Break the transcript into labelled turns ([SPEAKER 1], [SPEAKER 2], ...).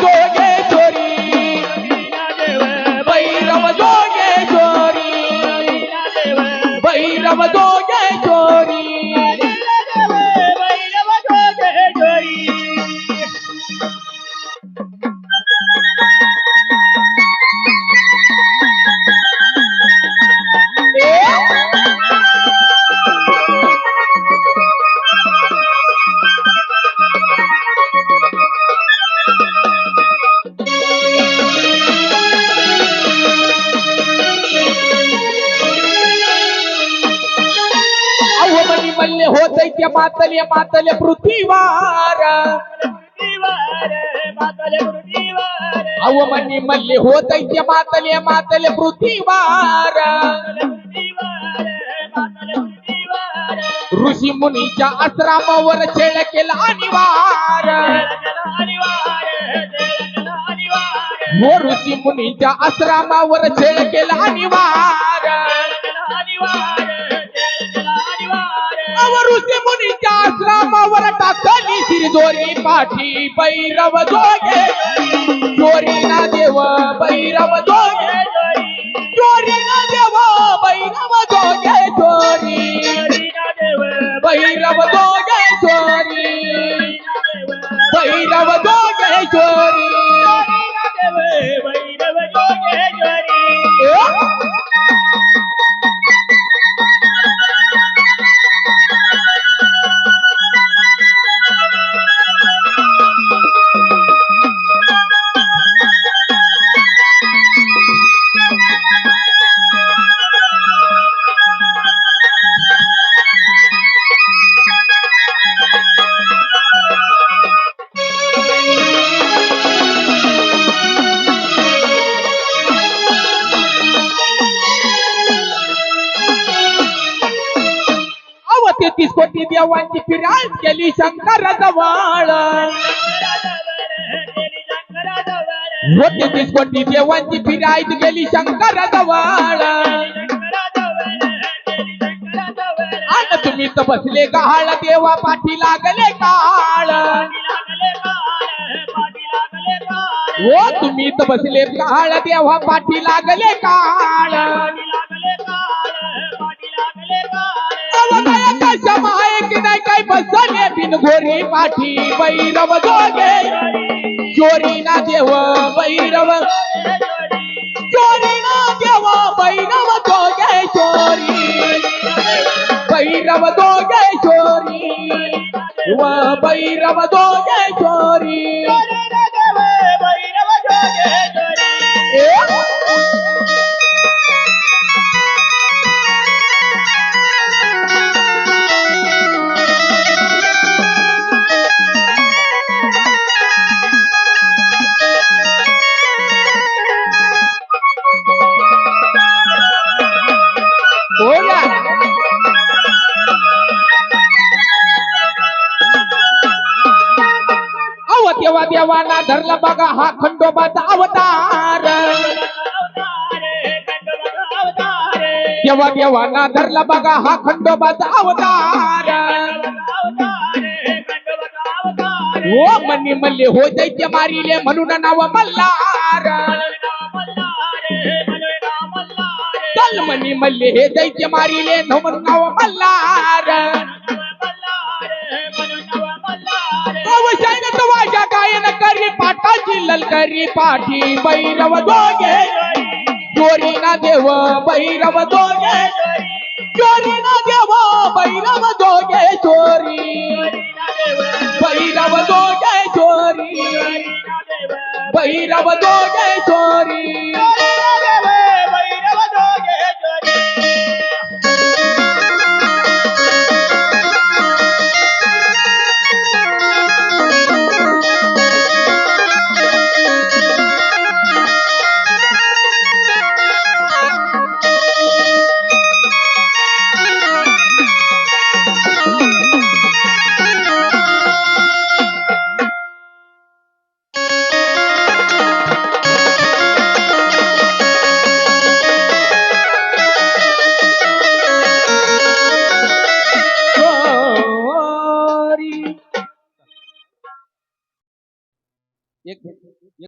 [SPEAKER 1] जोगेश्वरी भैरव जोगेश्वरी भैरव जोगेश्वरी मल्ले होत मातले मातले पृथ्वीवार अव मनी मल्ले होत मातले मातले पृथ्वीवार ऋषी मुनीच्या आश्रमावर छेड केला अनिवार हो ऋषी मुनीच्या आश्रमावर छेड केला अनिवार ऋषी मुनीच्या आश्रमावर टाकली शिरजोरी पाठी भैरव जोगे चोरी ना देव भैरव जोगे चोरी ना देव भैरव जोगे चोरी भैरव जोगे चोरी भैरव जोगे चोरी तेहतीस कोटी देवांची फिराज केली शंकर जवळ हो 33 कोटी देवांची फिराज गेली शंकर जवळ आणि तुम्ही तर बसले गहाळ देवा पाठी लागले काळ हो तुम्ही तर बसले गहाळ देवा पाठी लागले काळ काय बसले बिनघोरी पाठी भैरव जोगे चोरी ना देव भैरव चोरी ना देव भैरव जोगे चोरी भैरव जोगे चोरी व भैरव जोगे चोरी तेव्हा देवाना धरला बघा हा खंडोबाचा अवतार तेव्हा देवाना धरला बघा हा खंडोबाचा अवतार हो मनी मल्ले हो दैत्य मारिले म्हणून नाव मल्हार चल मनी मल्ले हे दैत्य मारिले म्हणून नाव मल्हार वाजा गायन करी पाटाची ललकरी पाठी भैरव जोगे चोरी ना देव भैरव जोगे चोरी ना देव भैरव जोगे चोरी भैरव जोगे चोरी भैरव जोगे चोरी